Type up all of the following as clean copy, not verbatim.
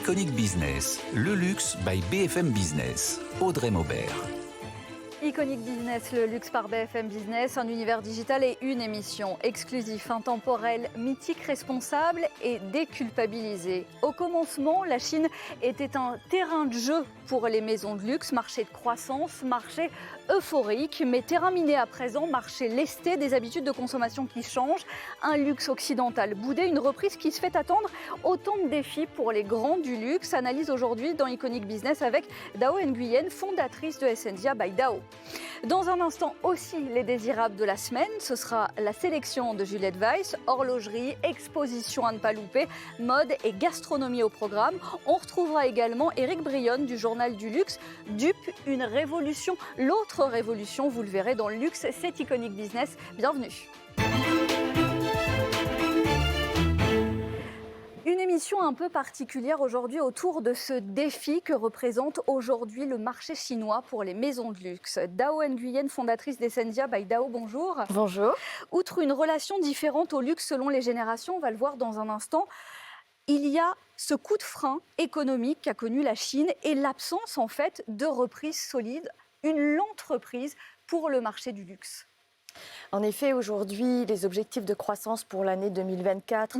Iconic Business, le luxe by BFM Business. Audrey Maubert. Iconic Business, le luxe par BFM Business, un univers digital et une émission exclusif, intemporelle, mythique, responsable et déculpabilisée. Au commencement, la Chine était un terrain de jeu pour les maisons de luxe, marché de croissance, marché euphorique, mais terrain miné à présent, marché lesté, des habitudes de consommation qui changent, un luxe occidental boudé, une reprise qui se fait attendre, autant de défis pour les grands du luxe. Analyse aujourd'hui dans Iconic Business avec Dao Nguyen, fondatrice de Essentia by Dao. Dans un instant aussi, les désirables de la semaine, ce sera la sélection de Juliette Weiss, horlogerie, exposition à ne pas louper, mode et gastronomie au programme. On retrouvera également Éric Brionne du Journal du Luxe, Dupe, une révolution. L'autre révolution, vous le verrez dans le luxe, c'est Iconic Business. Bienvenue. Une émission un peu particulière aujourd'hui autour de ce défi que représente aujourd'hui le marché chinois pour les maisons de luxe. Dao Nguyen, fondatrice d'Essentia by Dao, bonjour. Bonjour. Outre une relation différente au luxe selon les générations, on va le voir dans un instant, il y a ce coup de frein économique qu'a connu la Chine et l'absence en fait de reprise solide, une lente reprise pour le marché du luxe. En effet, aujourd'hui, les objectifs de croissance pour l'année 2024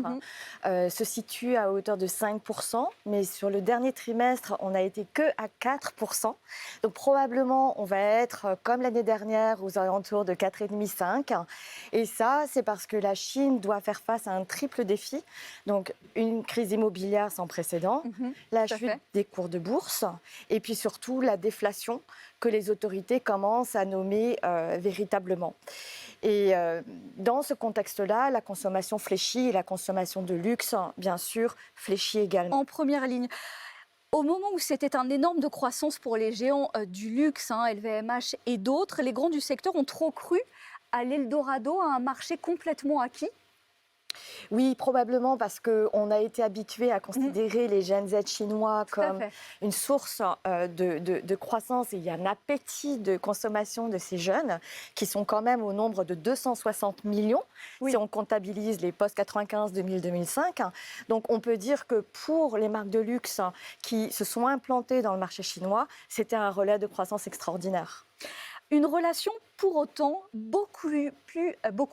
se situent à hauteur de 5%, mais sur le dernier trimestre, on n'a été que à 4%. Donc probablement, on va être, comme l'année dernière, aux alentours de 4,5-5%. Et ça, c'est parce que la Chine doit faire face à un triple défi. Donc une crise immobilière sans précédent, la chute des cours de bourse, et puis surtout la déflation que les autorités commencent à nommer véritablement. Et dans ce contexte-là, la consommation fléchit et la consommation de luxe, bien sûr, fléchit également. En première ligne, au moment où c'était un énorme de croissance pour les géants du luxe, LVMH et d'autres, les grands du secteur ont trop cru à l'Eldorado, à un marché complètement acquis. Oui, probablement parce qu'on a été habitué à considérer les Gen Z chinois comme une source de croissance. Et il y a un appétit de consommation de ces jeunes qui sont quand même au nombre de 260 millions, si on comptabilise les post-95, 2000, 2005. Donc on peut dire que pour les marques de luxe qui se sont implantées dans le marché chinois, c'était un relais de croissance extraordinaire. Une relation pour autant beaucoup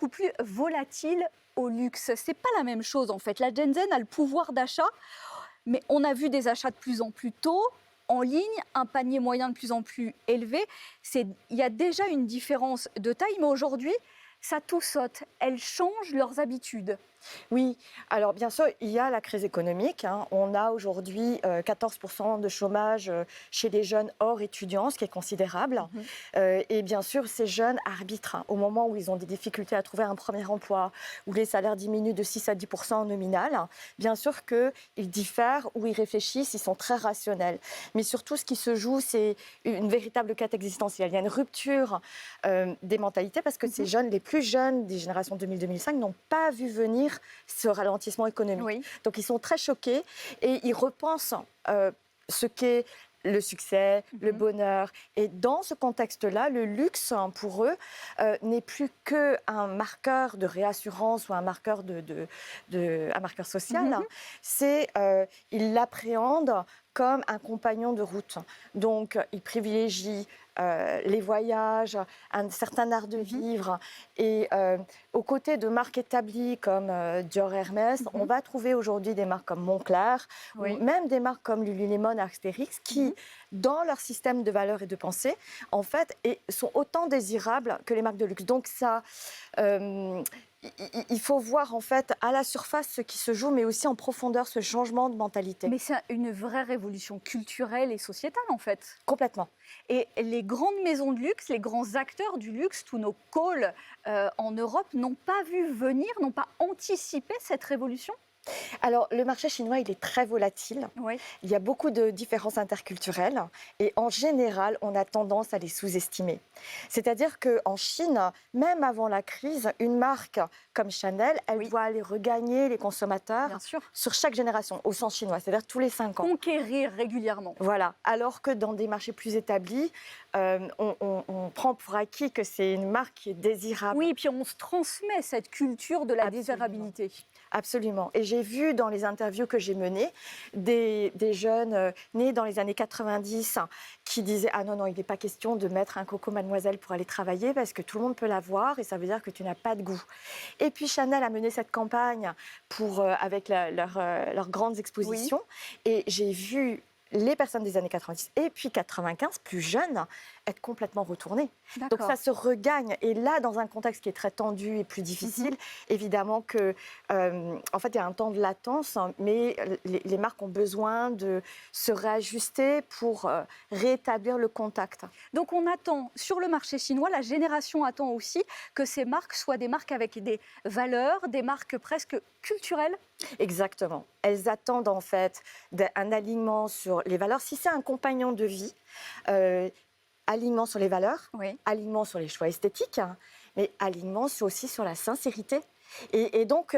plus volatile au luxe. C'est pas la même chose en fait. La Gen Z a le pouvoir d'achat, mais on a vu des achats de plus en plus tôt, en ligne, un panier moyen de plus en plus élevé. Il y a déjà une différence de taille, mais aujourd'hui, ça tout saute. Elles changent leurs habitudes. Oui, alors bien sûr, il y a la crise économique. On a aujourd'hui 14% de chômage chez les jeunes hors étudiants, ce qui est considérable. Et bien sûr, ces jeunes arbitrent au moment où ils ont des difficultés à trouver un premier emploi, où les salaires diminuent de 6 à 10% en nominal. Bien sûr qu'ils diffèrent ou ils réfléchissent, ils sont très rationnels. Mais surtout, ce qui se joue, c'est une véritable quête existentielle. Il y a une rupture des mentalités parce que ces jeunes, les plus jeunes des générations 2000-2005, n'ont pas vu venir ce ralentissement économique. Donc ils sont très choqués et ils repensent ce qu'est le succès, le bonheur. Et dans ce contexte-là, le luxe, pour eux, n'est plus qu'un marqueur de réassurance ou un marqueur, un marqueur social. Ils l'appréhendent comme un compagnon de route. Donc, ils privilégient les voyages, un certain art de vivre. Et aux côtés de marques établies comme Dior, Hermès, on va trouver aujourd'hui des marques comme Moncler, ou même des marques comme Lululemon, Astérix, qui, dans leur système de valeurs et de pensée, en fait, sont autant désirables que les marques de luxe. Donc ça... il faut voir en fait à la surface ce qui se joue, mais aussi en profondeur ce changement de mentalité. Mais c'est une vraie révolution culturelle et sociétale en fait. Complètement. Et les grandes maisons de luxe, les grands acteurs du luxe, tous nos calls en Europe n'ont pas vu venir, n'ont pas anticipé cette révolution. Alors, le marché chinois, il est très volatile. Il y a beaucoup de différences interculturelles et en général, on a tendance à les sous-estimer. C'est-à-dire qu'en Chine, même avant la crise, une marque comme Chanel, elle doit aller regagner les consommateurs sur chaque génération, au sens chinois, c'est-à-dire tous les 5 ans. Conquérir régulièrement. Voilà. Alors que dans des marchés plus établis, on prend pour acquis que c'est une marque qui est désirable. Oui, et puis on se transmet cette culture de la Absolument. désirabilité. Absolument. Et j'ai vu dans les interviews que j'ai menées des jeunes nés dans les années 90 qui disaient « Ah non, non, il n'est pas question de mettre un Coco Mademoiselle pour aller travailler parce que tout le monde peut l'avoir et ça veut dire que tu n'as pas de goût. » Et puis Chanel a mené cette campagne avec leurs grandes expositions. Oui. Et j'ai vu les personnes des années 90 et puis 95, plus jeunes, être complètement retournées. Donc ça se regagne. Et là, dans un contexte qui est très tendu et plus difficile, évidemment que, en fait, il y a un temps de latence, mais les marques ont besoin de se réajuster pour rétablir le contact. Donc on attend, sur le marché chinois, la génération attend aussi que ces marques soient des marques avec des valeurs, des marques presque culturelles. Exactement. Elles attendent en fait un alignement sur les valeurs. Si c'est un compagnon de vie, alignement sur les valeurs, alignement sur les choix esthétiques, mais alignement aussi sur la sincérité. Et donc,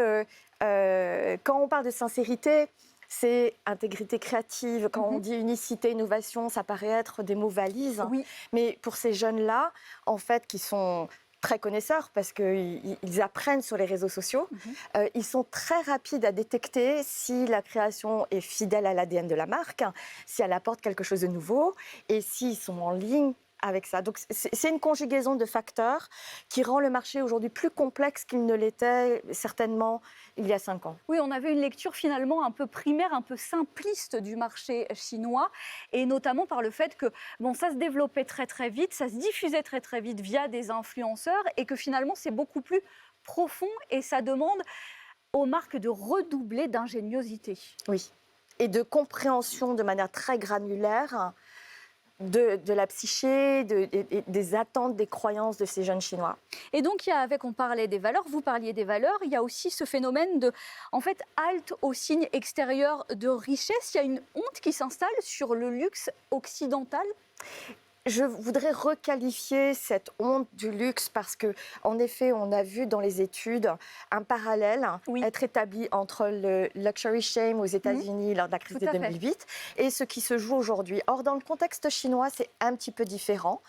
quand on parle de sincérité, c'est intégrité créative. Quand on dit unicité, innovation, ça paraît être des mots valises. Oui. Mais pour ces jeunes-là, en fait, qui sont très connaisseurs parce qu'ils apprennent sur les réseaux sociaux. Ils sont très rapides à détecter si la création est fidèle à l'ADN de la marque, si elle apporte quelque chose de nouveau et s'ils sont en ligne avec ça. Donc c'est une conjugaison de facteurs qui rend le marché aujourd'hui plus complexe qu'il ne l'était certainement il y a 5 ans. Oui, on avait une lecture finalement un peu primaire, un peu simpliste du marché chinois, et notamment par le fait que ça se développait très très vite, ça se diffusait très très vite via des influenceurs, et que finalement c'est beaucoup plus profond et ça demande aux marques de redoubler d'ingéniosité. Oui, et de compréhension de manière très granulaire de la psyché, des attentes, des croyances de ces jeunes Chinois. Et donc, on parlait des valeurs, vous parliez des valeurs, il y a aussi ce phénomène de, en fait, halte au signe extérieur de richesse. Il y a une honte qui s'installe sur le luxe occidental. Je voudrais requalifier cette honte du luxe parce que, en effet, on a vu dans les études un parallèle être établi entre le luxury shame aux États-Unis lors de la crise de 2008 et ce qui se joue aujourd'hui. Or, dans le contexte chinois, c'est un petit peu différent.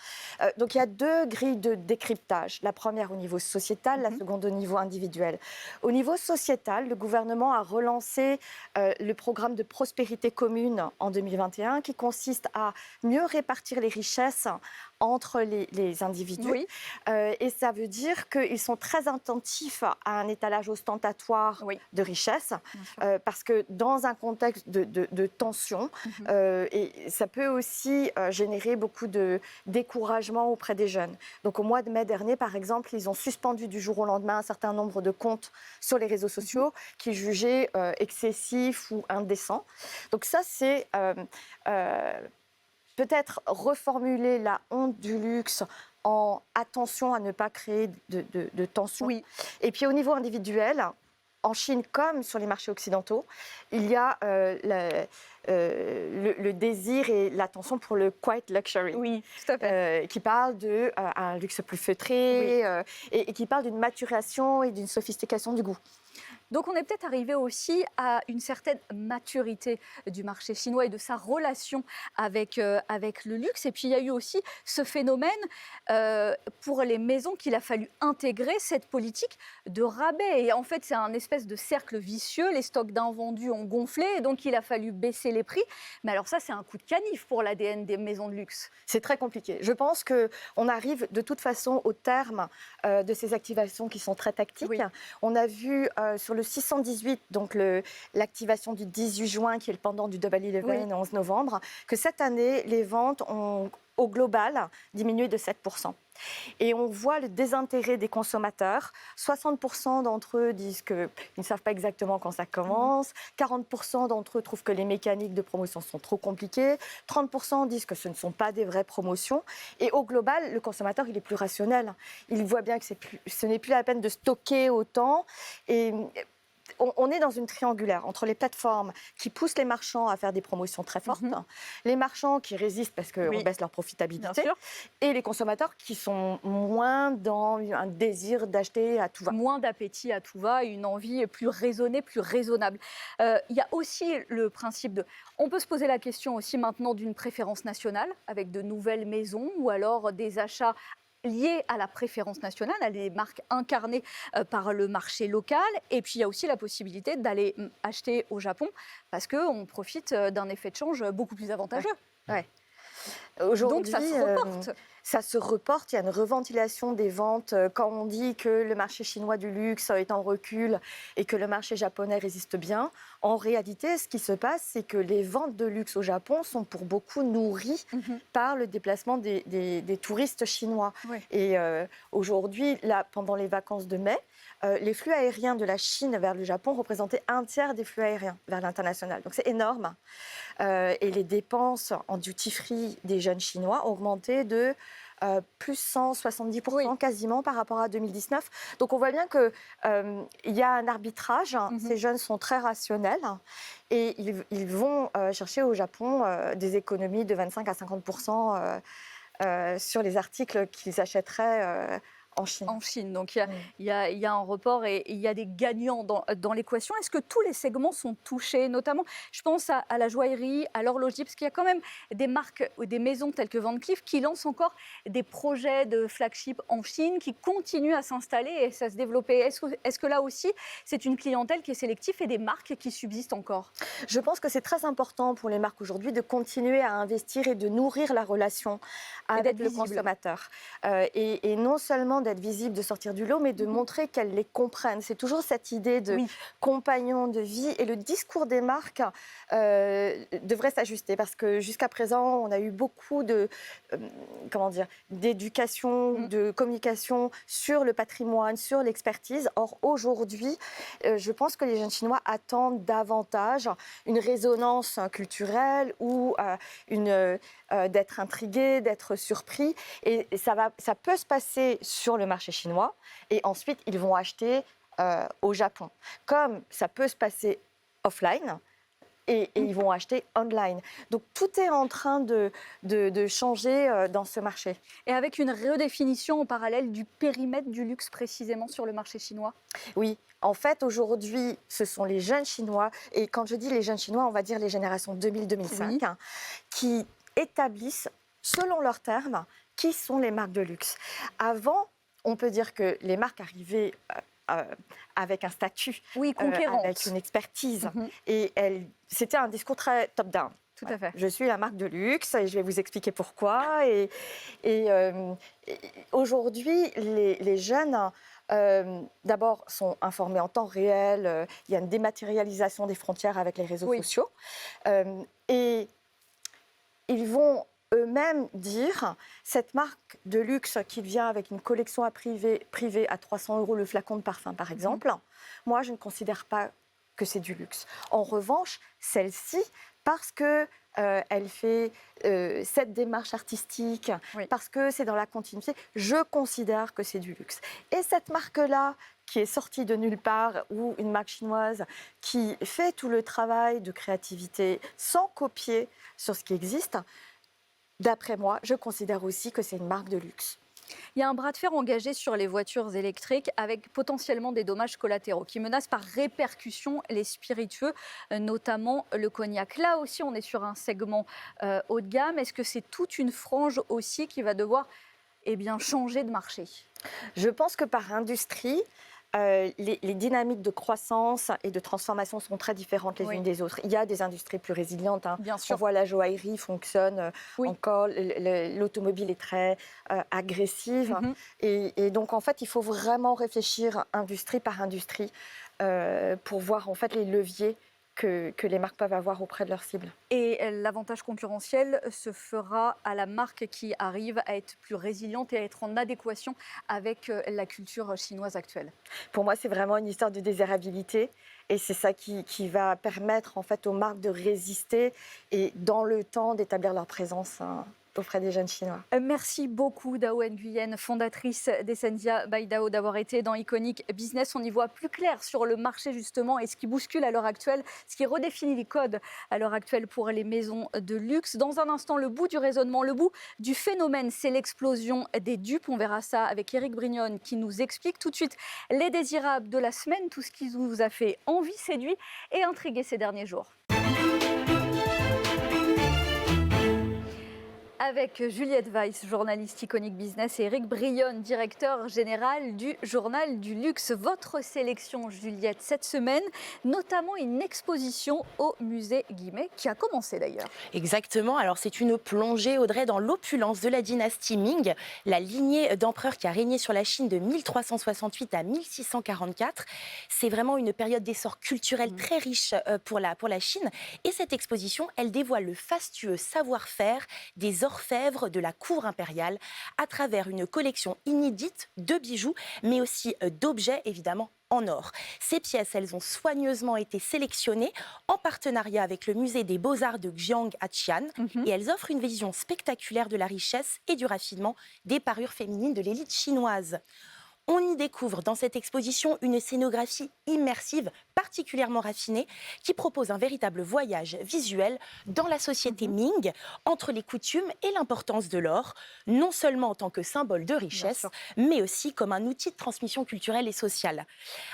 Donc, il y a 2 grilles de décryptage. La première au niveau sociétal, la seconde au niveau individuel. Au niveau sociétal, le gouvernement a relancé le programme de prospérité commune en 2021 qui consiste à mieux répartir les richesses entre les individus. Et ça veut dire qu'ils sont très attentifs à un étalage ostentatoire de richesse, parce que dans un contexte de tension, et ça peut aussi générer beaucoup de découragement auprès des jeunes. Donc au mois de mai dernier, par exemple, ils ont suspendu du jour au lendemain un certain nombre de comptes sur les réseaux sociaux qu'ils jugeaient excessifs ou indécents. Donc ça, c'est peut-être reformuler la honte du luxe en attention à ne pas créer de tension. Et puis au niveau individuel, en Chine comme sur les marchés occidentaux, il y a le désir et l'attention pour le quiet luxury. Oui, tout à fait. Qui parle d'un luxe plus feutré et qui parle d'une maturation et d'une sophistication du goût. Donc on est peut-être arrivé aussi à une certaine maturité du marché chinois et de sa relation avec le luxe. Et puis il y a eu aussi ce phénomène pour les maisons qu'il a fallu intégrer cette politique de rabais. Et en fait, c'est un espèce de cercle vicieux. Les stocks d'invendus ont gonflé et donc il a fallu baisser les prix. Mais alors ça, c'est un coup de canif pour l'ADN des maisons de luxe. C'est très compliqué. Je pense qu'on arrive de toute façon au terme de ces activations qui sont très tactiques. On a vu sur le 618, donc l'activation du 18 juin, qui est le pendant du Double 11, le 11 novembre, que cette année, les ventes ont, au global, diminué de 7%. Et on voit le désintérêt des consommateurs. 60% d'entre eux disent qu'ils ne savent pas exactement quand ça commence. 40% d'entre eux trouvent que les mécaniques de promotion sont trop compliquées. 30% disent que ce ne sont pas des vraies promotions. Et au global, le consommateur, il est plus rationnel. Il voit bien que ce n'est plus la peine de stocker autant. Et on est dans une triangulaire entre les plateformes qui poussent les marchands à faire des promotions très fortes, les marchands qui résistent parce qu'on baisse leur profitabilité, et les consommateurs qui sont moins dans un désir d'acheter à tout va. Moins d'appétit à tout va, une envie plus raisonnée, plus raisonnable. Il y a aussi le principe de... On peut se poser la question aussi maintenant d'une préférence nationale avec de nouvelles maisons ou alors des achats liés à la préférence nationale, à des marques incarnées par le marché local. Et puis, il y a aussi la possibilité d'aller acheter au Japon parce qu'on profite d'un effet de change beaucoup plus avantageux. Ouais. Donc, ça se reporte. Ça se reporte, il y a une reventilation des ventes. Quand on dit que le marché chinois du luxe est en recul et que le marché japonais résiste bien, en réalité, ce qui se passe, c'est que les ventes de luxe au Japon sont pour beaucoup nourries par le déplacement des touristes chinois. Oui. Et aujourd'hui, là, pendant les vacances de mai, les flux aériens de la Chine vers le Japon représentaient un tiers des flux aériens vers l'international. Donc c'est énorme. Et les dépenses en duty-free des jeunes Chinois ont augmenté de plus 170% quasiment par rapport à 2019. Donc on voit bien qu'il y a un arbitrage. Ces jeunes sont très rationnels et ils vont chercher au Japon des économies de 25 à 50% sur les articles qu'ils achèteraient en Chine. Donc il y a un report et il y a des gagnants dans l'équation. Est-ce que tous les segments sont touchés? Notamment, je pense à la joaillerie, à l'horlogerie, parce qu'il y a quand même des marques ou des maisons telles que Van Cleef qui lancent encore des projets de flagship en Chine, qui continuent à s'installer et à se développer. Est-ce que là aussi, c'est une clientèle qui est sélective et des marques qui subsistent encore? Je pense que c'est très important pour les marques aujourd'hui de continuer à investir et de nourrir la relation avec le consommateur. Et non seulement d'être visible, de sortir du lot, mais de montrer qu'elles les comprennent. C'est toujours cette idée de compagnon de vie, et le discours des marques devrait s'ajuster parce que jusqu'à présent, on a eu beaucoup d'éducation, de communication sur le patrimoine, sur l'expertise. Or, aujourd'hui, je pense que les jeunes Chinois attendent davantage une résonance culturelle ou d'être intrigués, d'être surpris. Et ça peut se passer sur le marché chinois et ensuite ils vont acheter au Japon. Comme ça peut se passer offline et ils vont acheter online. Donc tout est en train de changer dans ce marché. Et avec une redéfinition en parallèle du périmètre du luxe précisément sur le marché chinois? Oui, en fait aujourd'hui ce sont les jeunes Chinois, et quand je dis les jeunes Chinois, on va dire les générations 2000-2005, qui établissent selon leurs termes qui sont les marques de luxe. Avant, on peut dire que les marques arrivaient avec un statut, avec une expertise. Et c'était un discours très top-down. Tout à fait. Je suis la marque de luxe et je vais vous expliquer pourquoi. Et aujourd'hui, les jeunes, d'abord, sont informés en temps réel. Il y a une dématérialisation des frontières avec les réseaux sociaux. Et ils vont eux-mêmes dire, cette marque de luxe qui vient avec une collection privée à 300 € le flacon de parfum, par exemple, moi, je ne considère pas que c'est du luxe. En revanche, celle-ci, parce que elle fait cette démarche artistique, parce que c'est dans la continuité, je considère que c'est du luxe. Et cette marque-là, qui est sortie de nulle part, ou une marque chinoise qui fait tout le travail de créativité sans copier sur ce qui existe, d'après moi, je considère aussi que c'est une marque de luxe. Il y a un bras de fer engagé sur les voitures électriques avec potentiellement des dommages collatéraux qui menacent par répercussion les spiritueux, notamment le cognac. Là aussi, on est sur un segment haut de gamme. Est-ce que c'est toute une frange aussi qui va devoir changer de marché? Je pense que par industrie, les dynamiques de croissance et de transformation sont très différentes les unes des autres. Il y a des industries plus résilientes. Bien sûr. On voit la joaillerie fonctionne encore, l'automobile est très agressive. Et donc, en fait, il faut vraiment réfléchir industrie par industrie pour voir en fait, les leviers que les marques peuvent avoir auprès de leurs cibles. Et l'avantage concurrentiel se fera à la marque qui arrive à être plus résiliente et à être en adéquation avec la culture chinoise actuelle. Pour moi, c'est vraiment une histoire de désirabilité. Et c'est ça qui va permettre en fait, aux marques de résister et dans le temps d'établir leur présence auprès des jeunes Chinois. Merci beaucoup Dao Nguyen, fondatrice d'Essentia by Dao, d'avoir été dans Iconic Business. On y voit plus clair sur le marché justement et ce qui bouscule à l'heure actuelle, ce qui redéfinit les codes à l'heure actuelle pour les maisons de luxe. Dans un instant, le bout du raisonnement, le bout du phénomène, c'est l'explosion des dupes. On verra ça avec Éric Brignone qui nous explique tout de suite les désirables de la semaine, tout ce qui vous a fait envie, séduit et intrigué ces derniers jours. Avec Juliette Weiss, journaliste Iconic Business, et Éric Brignone, directeur général du Journal du Luxe. Votre sélection, Juliette, cette semaine, notamment une exposition au musée Guimet, qui a commencé d'ailleurs. Exactement, alors c'est une plongée, Audrey, dans l'opulence de la dynastie Ming, la lignée d'empereurs qui a régné sur la Chine de 1368 à 1644. C'est vraiment une période d'essor culturel très riche pour la Chine. Et cette exposition, elle dévoile le fastueux savoir-faire des orfèvres de la cour impériale à travers une collection inédite de bijoux, mais aussi d'objets, évidemment, en or. Ces pièces, elles ont soigneusement été sélectionnées en partenariat avec le musée des Beaux-Arts de Xiang à Xi'an et elles offrent une vision spectaculaire de la richesse et du raffinement des parures féminines de l'élite chinoise. On y découvre dans cette exposition une scénographie immersive particulièrement raffinée qui propose un véritable voyage visuel dans la société Ming entre les coutumes et l'importance de l'or, non seulement en tant que symbole de richesse, mais aussi comme un outil de transmission culturelle et sociale.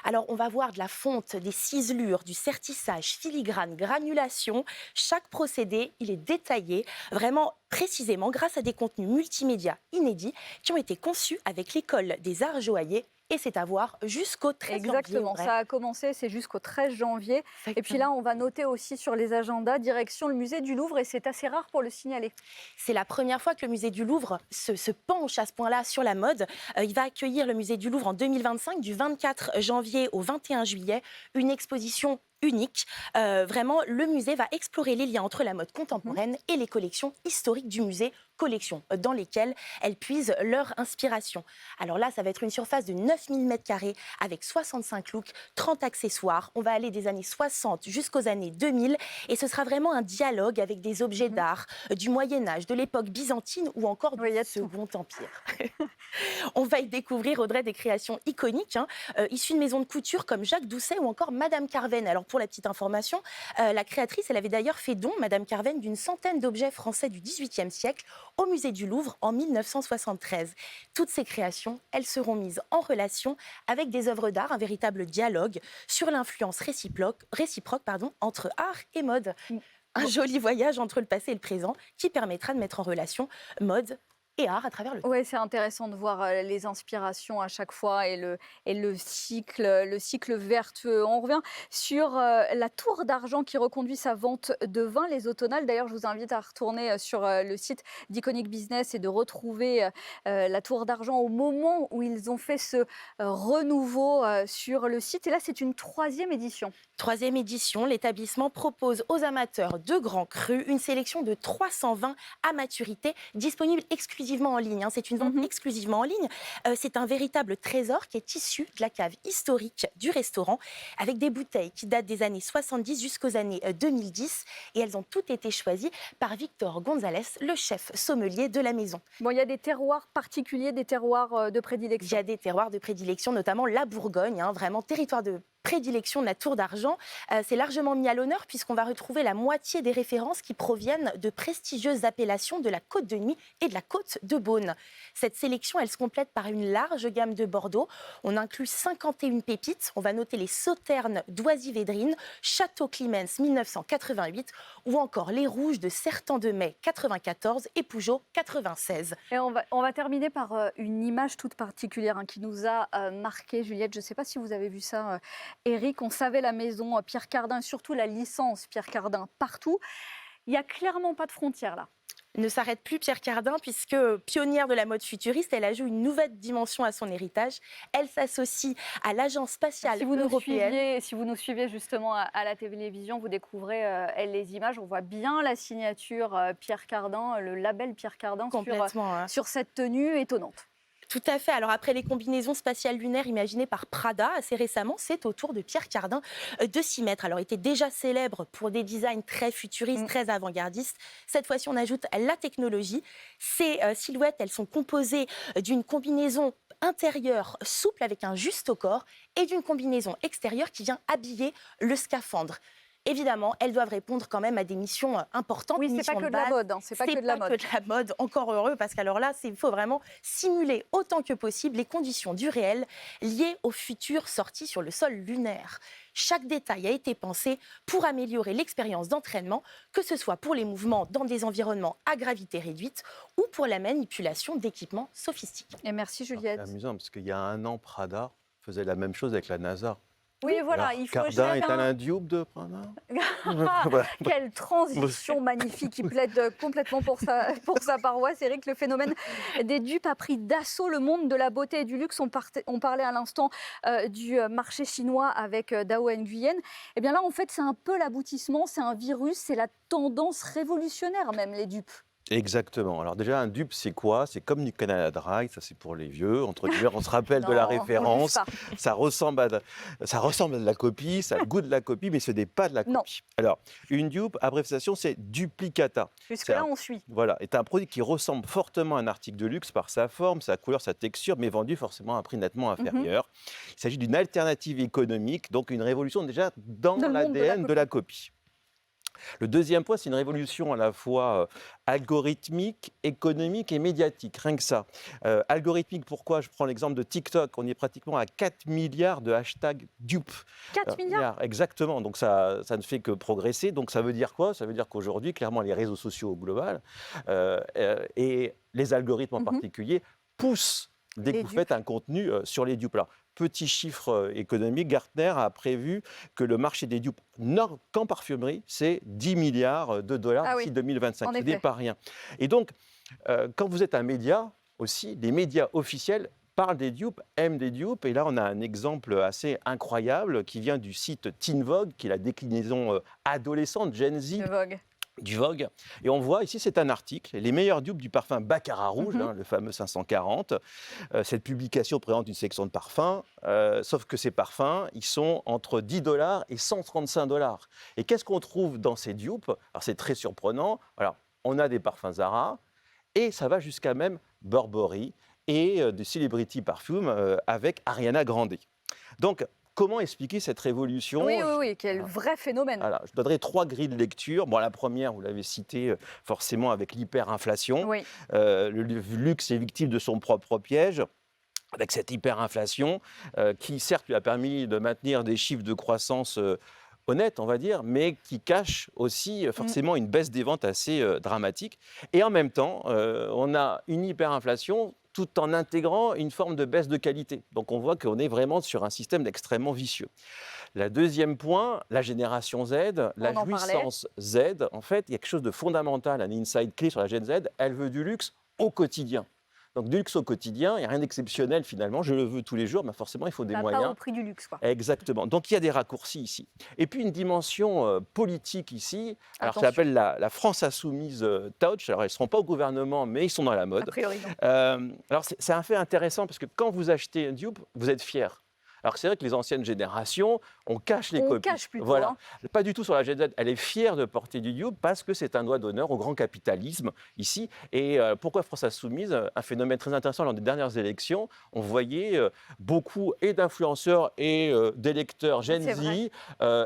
Alors on va voir de la fonte, des ciselures, du sertissage, filigrane, granulation. Chaque procédé, il est détaillé vraiment précisément grâce à des contenus multimédia inédits qui ont été conçus avec l'école des arts joailliers. Et c'est à voir jusqu'au 13 janvier. Exactement, ça a commencé, c'est jusqu'au 13 janvier. Exactement. Et puis là, on va noter aussi sur les agendas, direction le musée du Louvre, et c'est assez rare pour le signaler. C'est la première fois que le musée du Louvre se penche à ce point-là sur la mode. Il va accueillir le musée du Louvre en 2025, du 24 janvier au 21 juillet, une exposition unique. Vraiment, le musée va explorer les liens entre la mode contemporaine et les collections historiques du musée, collections dans lesquelles elles puisent leur inspiration. Alors là, ça va être une surface de 9000 m² avec 65 looks, 30 accessoires. On va aller des années 60 jusqu'aux années 2000 et ce sera vraiment un dialogue avec des objets d'art du Moyen-Âge, de l'époque byzantine ou encore du Second Empire. On va y découvrir, Audrey, des créations iconiques, issues de maisons de couture comme Jacques Doucet ou encore Madame Carven. Alors pour la petite information, la créatrice, elle avait d'ailleurs fait don, Madame Carven, d'une centaine d'objets français du XVIIIe siècle au musée du Louvre en 1973. Toutes ces créations, elles seront mises en relation avec des œuvres d'art, un véritable dialogue sur l'influence réciproque entre art et mode. Un joli voyage entre le passé et le présent qui permettra de mettre en relation mode et art à travers le temps. Oui, c'est intéressant de voir les inspirations à chaque fois et le cycle vertueux. On revient sur la tour d'argent qui reconduit sa vente de vin, les automnales. D'ailleurs, je vous invite à retourner sur le site d'Iconic Business et de retrouver la tour d'argent au moment où ils ont fait ce renouveau sur le site. Et là, c'est une 3e édition. 3e édition, l'établissement propose aux amateurs de grands crus une sélection de 300 vins à maturité disponibles exclusivement en ligne. C'est une vente exclusivement en ligne. C'est un véritable trésor qui est issu de la cave historique du restaurant avec des bouteilles qui datent des années 70 jusqu'aux années 2010 et elles ont toutes été choisies par Victor Gonzalez, le chef sommelier de la maison. Bon, il y a des terroirs particuliers, des terroirs de prédilection. Il y a des terroirs de prédilection, notamment la Bourgogne, vraiment territoire de prédilection de la Tour d'Argent. C'est largement mis à l'honneur puisqu'on va retrouver la moitié des références qui proviennent de prestigieuses appellations de la Côte de Nuit et de la Côte de Beaune. Cette sélection, elle se complète par une large gamme de Bordeaux. On inclut 51 pépites. On va noter les Sauternes d'Oisy-Védrine, Château Climens 1988 ou encore les Rouges de Sertan-de-Mai 94 et Pougeot 96. Et on va terminer par une image toute particulière qui nous a marqué, Juliette. Je ne sais pas si vous avez vu ça, Éric. On savait la maison Pierre Cardin, surtout la licence Pierre Cardin partout. Il n'y a clairement pas de frontières là. Ne s'arrête plus Pierre Cardin puisque pionnière de la mode futuriste, elle ajoute une nouvelle dimension à son héritage. Elle s'associe à l'agence spatiale européenne. Si vous nous suivez justement à la télévision, vous découvrez les images. On voit bien la signature Pierre Cardin, le label Pierre Cardin sur cette tenue étonnante. Tout à fait. Alors après les combinaisons spatiales lunaires imaginées par Prada assez récemment, c'est au tour de Pierre Cardin de s'y mettre. Alors il était déjà célèbre pour des designs très futuristes, très avant-gardistes. Cette fois-ci, on ajoute la technologie. Ces silhouettes, elles sont composées d'une combinaison intérieure souple avec un juste au corps et d'une combinaison extérieure qui vient habiller le scaphandre. Évidemment, elles doivent répondre quand même à des missions importantes. Oui, c'est pas que de la mode. C'est pas que de la mode. C'est pas que de la mode, encore heureux, parce qu'alors là, il faut vraiment simuler autant que possible les conditions du réel liées aux futures sorties sur le sol lunaire. Chaque détail a été pensé pour améliorer l'expérience d'entraînement, que ce soit pour les mouvements dans des environnements à gravité réduite ou pour la manipulation d'équipements sophistiqués. Et merci Juliette. C'est amusant, parce qu'il y a un an, Prada faisait la même chose avec la NASA. Oui, voilà, Alors, il faut Cardin est chacun- un Dupe de Prada. Quelle transition magnifique qui plaide complètement pour sa paroisse. Eric, le phénomène des dupes a pris d'assaut le monde de la beauté et du luxe. On parlait à l'instant du marché chinois avec Dao Nguyen. Et bien là, en fait, c'est un peu l'aboutissement, c'est un virus, c'est la tendance révolutionnaire même, les dupes. Exactement. Alors déjà, un dupe, c'est quoi? C'est comme du Canada Dry, ça c'est pour les vieux. Entre guillemets, on se rappelle de la Non, on le référence. dit pas. Ça ressemble à de la copie, ça a le goût de la copie, mais ce n'est pas de la Non. copie. Alors, une dupe, abréviation, c'est duplicata. Jusque-là, C'est un- on suit. Voilà, est un produit qui ressemble fortement à un article de luxe par sa forme, sa couleur, sa texture, mais vendu forcément à un prix nettement inférieur. Il s'agit d'une alternative économique, donc une révolution déjà dans Dans le monde de la l'ADN de la copie. Le deuxième point, c'est une révolution à la fois algorithmique, économique et médiatique, rien que ça. Algorithmique, pourquoi? Je prends l'exemple de TikTok. On est pratiquement à 4 milliards de hashtags dupes. 4 milliards. Exactement. Donc ça ne fait que progresser. Donc ça veut dire quoi? Ça veut dire qu'aujourd'hui, clairement, les réseaux sociaux au global et les algorithmes en particulier poussent dès que Les vous dupes. faites un contenu sur les dupes. Alors, petit chiffre économique, Gartner a prévu que le marché des dupes qu'en parfumerie, c'est 10 milliards de dollars Ah d'ici oui, 2025. en Ce n'est effet. pas rien. Et donc, quand vous êtes un média aussi, les médias officiels parlent des dupes, aiment des dupes. Et là, on a un exemple assez incroyable qui vient du site Teen Vogue, qui est la déclinaison adolescente, Gen Z, De Vogue. du Vogue. Et on voit ici, c'est un article, les meilleurs dupes du parfum Baccarat Rouge, le fameux 540. Cette publication présente une section de parfums, sauf que ces parfums, ils sont entre 10 dollars et 135 dollars. Et qu'est-ce qu'on trouve dans ces dupes? Alors c'est très surprenant. Alors, on a des parfums Zara, et ça va jusqu'à même Burberry et des celebrity parfums avec Ariana Grande. Donc, comment expliquer cette révolution? Oui, quel vrai phénomène. Voilà, je donnerai 3 grilles de lecture. Bon, la première, vous l'avez citée forcément avec l'hyperinflation. Oui. Le luxe est victime de son propre piège. Avec cette hyperinflation qui, certes, lui a permis de maintenir des chiffres de croissance honnêtes, on va dire, mais qui cache aussi forcément une baisse des ventes assez dramatique. Et en même temps, on a une hyperinflation tout en intégrant une forme de baisse de qualité. Donc on voit qu'on est vraiment sur un système extrêmement vicieux. Le deuxième point, la génération Z, la en parlait. jouissance Z, en fait, il y a quelque chose de fondamental, un insight clé sur la Gen Z, elle veut du luxe au quotidien. Donc du luxe au quotidien, il n'y a rien d'exceptionnel finalement, je le veux tous les jours, mais forcément il faut des Ça va moyens. pas au prix du luxe, quoi. Exactement. Donc il y a des raccourcis ici. Et puis une dimension politique ici. Alors ça Attention. s'appelle la France insoumise Touch. Alors ils ne seront pas au gouvernement, mais ils sont dans la A mode. priori, non. Alors c'est un fait intéressant parce que quand vous achetez un dupe, vous êtes fier. Alors que c'est vrai que les anciennes générations, on cache les On copies. cache plutôt, Voilà. hein. Pas du tout sur la Gen Z. Elle est fière de porter du dupe parce que c'est un doigt d'honneur au grand capitalisme ici. Et pourquoi France Insoumise? Un phénomène très intéressant lors des dernières élections. On voyait beaucoup et d'influenceurs et d'électeurs Gen C'est Z,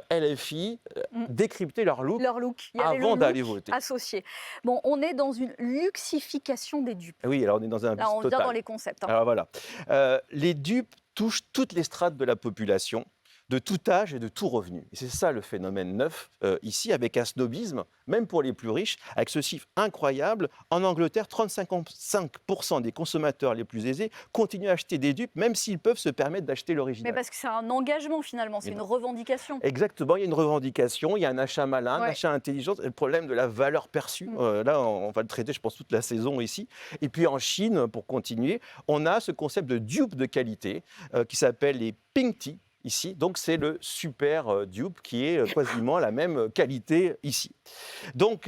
LFI, décrypter leur look Leur look. Il y avait le avant look d'aller voter. associé. Bon, on est dans une luxification des dupes. Oui, alors on est dans un Là, on total. vient dans les concepts. Hein. Alors voilà. Les dupes touchent toutes les strates de la population, de tout âge et de tout revenu. Et c'est ça le phénomène neuf ici, avec un snobisme, même pour les plus riches, avec ce chiffre incroyable. En Angleterre, 35% des consommateurs les plus aisés continuent à acheter des dupes, même s'ils peuvent se permettre d'acheter Mais l'original. parce que c'est un engagement finalement, c'est Mais une non. revendication. Exactement, il y a une revendication, il y a un achat malin, un Ouais. achat intelligent, et le problème de la valeur perçue. Là, on va le traiter, je pense, toute la saison ici. Et puis en Chine, pour continuer, on a ce concept de dupe de qualité qui s'appelle les pink tea ici. Donc c'est le super dupe qui est quasiment la même qualité ici. Donc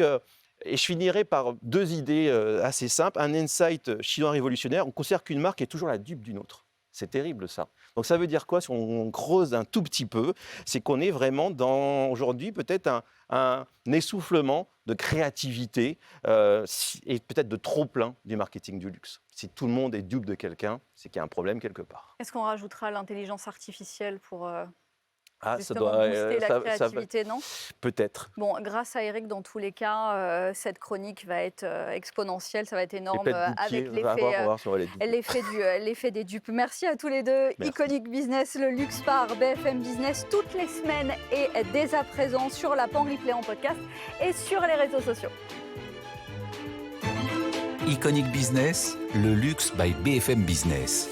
Et je finirai par 2 idées assez simples. Un insight chinois révolutionnaire, on considère qu'une marque est toujours la dupe d'une autre. C'est terrible ça. Donc ça veut dire quoi si on creuse un tout petit peu? C'est qu'on est vraiment dans aujourd'hui peut-être un essoufflement de créativité et peut-être de trop-plein du marketing du luxe. Si tout le monde est dupe de quelqu'un, c'est qu'il y a un problème quelque part. Est-ce qu'on rajoutera l'intelligence artificielle pour Ah, justement booster la créativité, non? Peut-être. Bon, grâce à Eric, dans tous les cas, cette chronique va être exponentielle, ça va être énorme avec l'effet des dupes. Merci à tous les deux. Merci. Iconic Business, le luxe par BFM Business, toutes les semaines et dès à présent sur l'app en replay en podcast et sur les réseaux sociaux. Iconic Business, le luxe by BFM Business.